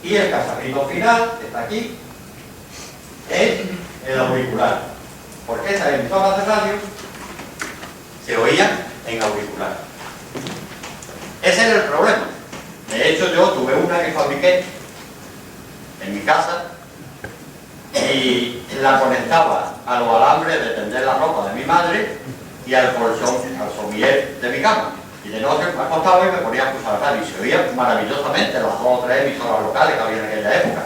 Y el cacharrito final, que está aquí, es el auricular. Porque esas emisoras de radio se oían en auricular. Ese era el problema. De hecho, yo tuve una que fabriqué en mi casa y la conectaba a los alambres de tender la ropa de mi madre y al colchón, al somier de mi cama. Y de noche me acostaba y me ponía a escuchar la radio y se oía maravillosamente las 2 o 3 emisoras locales que había en aquella época.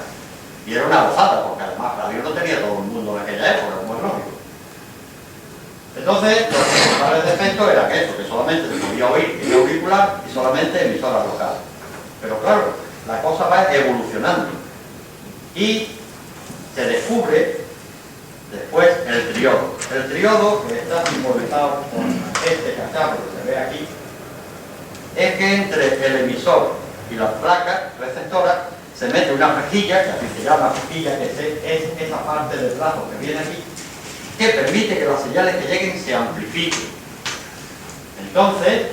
Y era una gozada, porque además radio no tenía todo el mundo en aquella época, como es lógico. Entonces, los principales defectos eran que solamente se podía oír en auricular y solamente emisoras locales. Pero claro, la cosa va evolucionando. Y se descubre después el triodo. El triodo, que está simbolizado con este cacharro que se ve aquí, es que entre el emisor y las placas receptoras se mete una rejilla, que así se llama rejilla, que es esa parte del brazo que viene aquí, que permite que las señales que lleguen se amplifiquen. Entonces,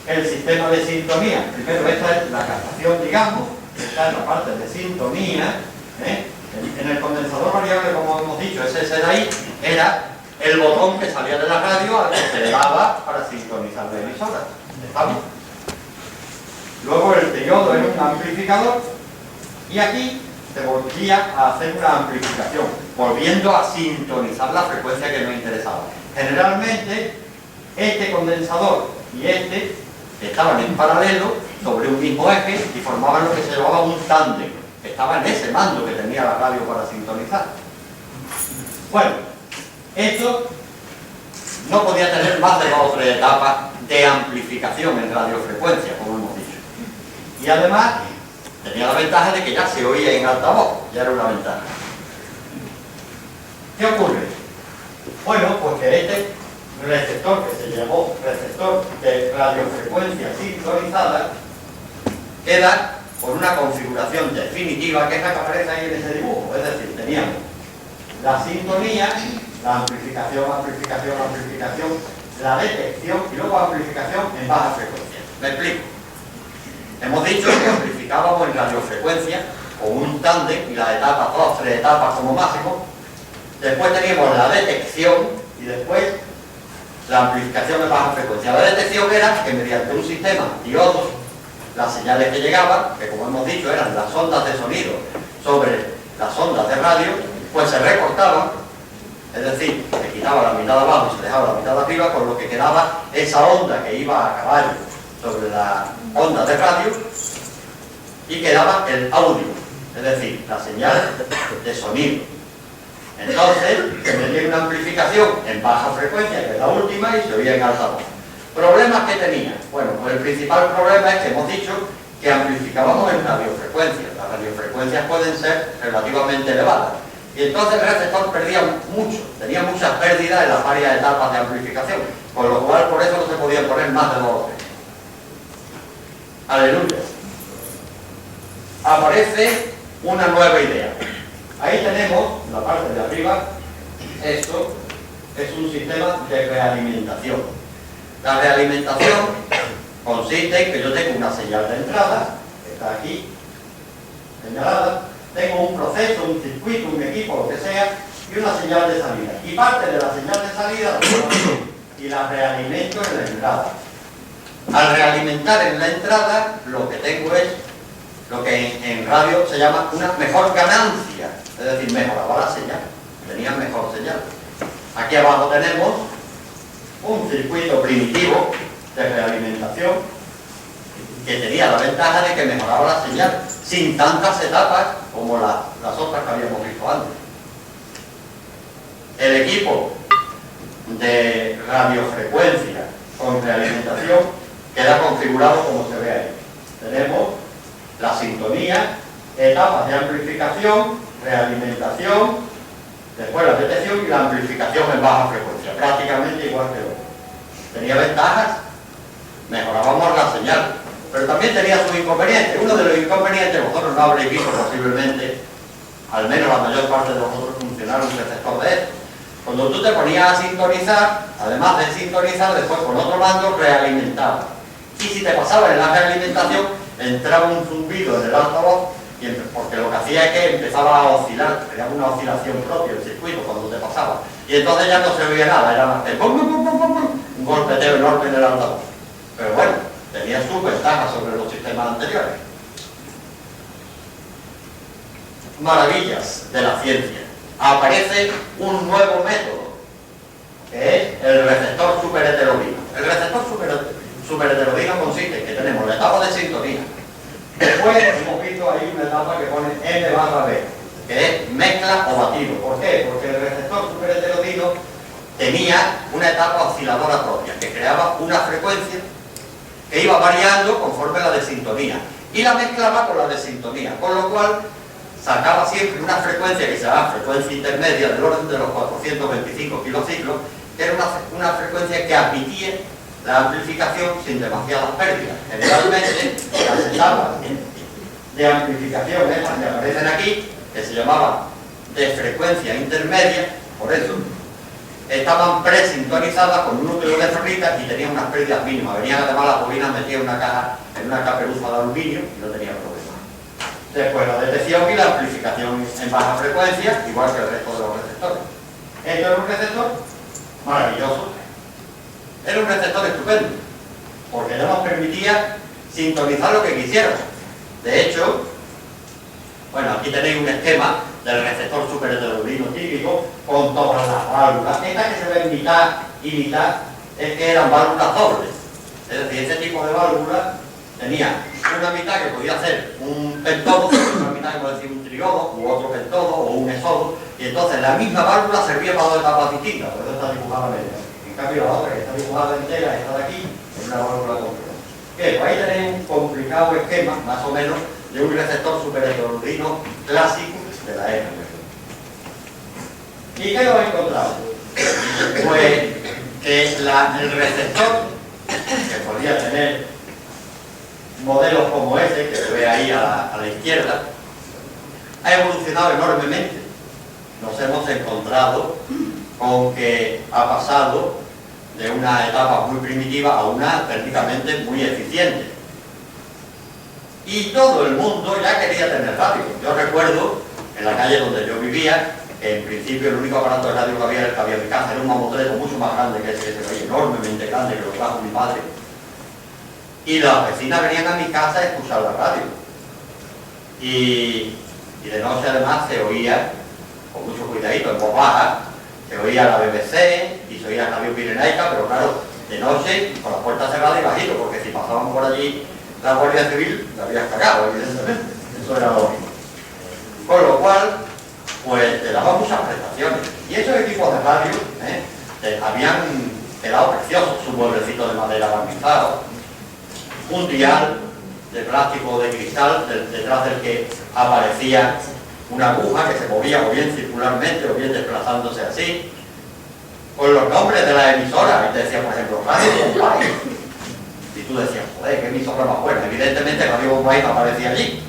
el sistema de sintonía, primero esta es la captación, digamos, esta es la parte de sintonía, en el condensador variable, como hemos dicho, ese de ahí, era el botón que salía de la radio al que se le daba para sintonizar la emisora. ¿Está bien? Luego el triodo era un amplificador y aquí se volvía a hacer una amplificación, volviendo a sintonizar la frecuencia que nos interesaba. Generalmente, este condensador y este estaban en paralelo sobre un mismo eje y formaban lo que se llamaba un tándem. Estaba en ese mando que tenía la radio para sintonizar. Bueno, esto no podía tener más de 2 o 3 etapas de amplificación en radiofrecuencia, como hemos dicho. Y además tenía la ventaja de que ya se oía en altavoz, ya era una ventaja. ¿Qué ocurre? Bueno, pues que este receptor, que se llamó receptor de radiofrecuencia sintonizada, queda por una configuración definitiva, que es la que aparece ahí en ese dibujo. Es decir, teníamos la sintonía, la amplificación, la detección y luego amplificación en baja frecuencia. ¿Me explico? Hemos dicho que amplificábamos en radiofrecuencia con un tándem y las etapas, 2 o 3 etapas como máximo. Después teníamos la detección y después la amplificación en baja frecuencia. La detección era que mediante un sistema diodos, las señales que llegaban, que como hemos dicho eran las ondas de sonido sobre las ondas de radio, pues se recortaban, es decir, se quitaba la mitad de abajo y se dejaba la mitad de arriba, con lo que quedaba esa onda que iba a caballo sobre la onda de radio y quedaba el audio, es decir, la señal de sonido. Entonces, se metía una amplificación en baja frecuencia, que es la última, y se oía en altavoz. ¿Problemas que tenía? Bueno, pues el principal problema es que hemos dicho que amplificábamos en radiofrecuencias. Las radiofrecuencias pueden ser relativamente elevadas. Y entonces el receptor perdía mucho, tenía muchas pérdidas en las varias etapas de amplificación, con lo cual por eso no se podían poner más de 2 o 3. Aleluya. Aparece una nueva idea. Ahí tenemos, en la parte de arriba, esto es un sistema de realimentación. La realimentación consiste en que yo tengo una señal de entrada, que está aquí señalada, tengo un proceso, un circuito, un equipo, lo que sea, y una señal de salida. Y parte de la señal de salida y la realimento en la entrada. Al realimentar en la entrada, lo que tengo es lo que en radio se llama una mejor ganancia, es decir, mejoraba la señal, tenía mejor señal. Aquí abajo tenemos un circuito primitivo de realimentación que tenía la ventaja de que mejoraba la señal sin tantas etapas como las otras que habíamos visto antes. El equipo de radiofrecuencia con realimentación queda configurado como se ve ahí. Tenemos la sintonía, etapas de amplificación, realimentación, después la detección y la amplificación en baja frecuencia, prácticamente igual que otro. Tenía ventajas, mejorábamos la señal, pero también tenía sus inconvenientes. Uno de los inconvenientes, vosotros no habréis visto posiblemente, al menos la mayor parte de vosotros funcionar un receptor de esto. Cuando tú te ponías a sintonizar, además de sintonizar, después con otro mando realimentaba. Y si te pasaba en la realimentación, entraba un zumbido en el altavoz porque lo que hacía es que empezaba a oscilar, creaba una oscilación propia del circuito cuando te pasaba. Y entonces ya no se oía nada, era más que pum, pum, pum, pum, pum, un golpeteo enorme en el altavoz. Pero bueno, tenía sus ventajas sobre los sistemas anteriores. Maravillas de la ciencia. Aparece un nuevo método, que es el receptor superheterodino. El receptor superheterodino consiste en que tenemos la etapa de sintonía. Después hemos visto ahí una etapa que pone M/B, que es mezcla o batido. ¿Por qué? Porque el receptor superheterodino tenía una etapa osciladora propia, que creaba una frecuencia que iba variando conforme la de sintonía, y la mezclaba con la de sintonía, con lo cual sacaba siempre una frecuencia que se llama frecuencia intermedia del orden de los 425 kilociclos, que era una frecuencia que admitía la amplificación sin demasiadas pérdidas. Generalmente, las etapas de amplificación estas que aparecen aquí, que se llamaban de frecuencia intermedia, por eso, estaban presintonizadas con un núcleo de ferritas y tenían unas pérdidas mínimas. Venían además las bobinas metidas en una caja, en una caperuza de aluminio, y no tenía problema. Después la detección y la amplificación en baja frecuencia, igual que el resto de los receptores. Esto era un receptor maravilloso. Era un receptor estupendo, porque ya nos permitía sintonizar lo que quisiéramos. De hecho, bueno, aquí tenéis un esquema del receptor superheterodino típico con todas las válvulas. Esta que se ve en mitad y mitad es que eran válvulas dobles. Es decir, este tipo de válvulas tenía una mitad que podía ser un pentodo, otra mitad que podía ser un triodo, u otro pentodo, o un exodo, y entonces la misma válvula servía para dos etapas distintas, por eso está dibujada en ella. En cambio la otra que está dibujada entera, esta de aquí, es una válvula completa. Bien, pues ahí tenéis un complicado esquema, más o menos, de un receptor superheterodino clásico de la época. ¿Y qué lo he encontrado? Pues que el receptor, que podría tener modelos como ese, que se ve ahí a la izquierda, ha evolucionado enormemente. Nos hemos encontrado con que ha pasado de una etapa muy primitiva a una prácticamente muy eficiente. Y todo el mundo ya quería tener radio. Yo recuerdo, en la calle donde yo vivía, que en principio el único aparato de radio que había en mi casa era un mamotreto mucho más grande que ese, enormemente grande, que lo trajo mi padre. Y las vecinas venían a mi casa a escuchar la radio. Y de noche además se oía, con mucho cuidadito, en voz baja, se oía la BBC y se oía Radio Pirenaica, pero claro, de noche, con las puertas cerradas y bajito, porque si pasaban por allí la Guardia Civil, la habías cagado, evidentemente. Eso era lógico. Con lo cual, pues te daban muchas prestaciones. Y esos equipos de radio habían quedado preciosos, su mueblecito de madera barnizado, un dial de plástico o de cristal detrás del que aparecía una aguja que se movía o bien circularmente o bien desplazándose así, con los nombres de las emisoras. Y te decía, por ejemplo, Radio Bombay. Y tú decías, joder, qué emisora más buena. Evidentemente Radio Bombay no aparecía allí.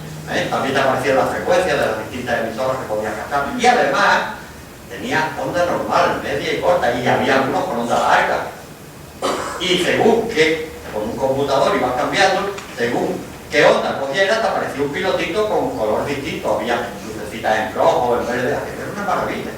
También te aparecían las frecuencias de las distintas emisoras que podías captar. Y además tenía onda normal, media y corta, y había algunos con onda larga. Y según que con un computador ibas cambiando, según qué onda cogiera, te aparecía un pilotito con color distinto. Había lucecitas en rojo, en verde, aquello era una maravilla.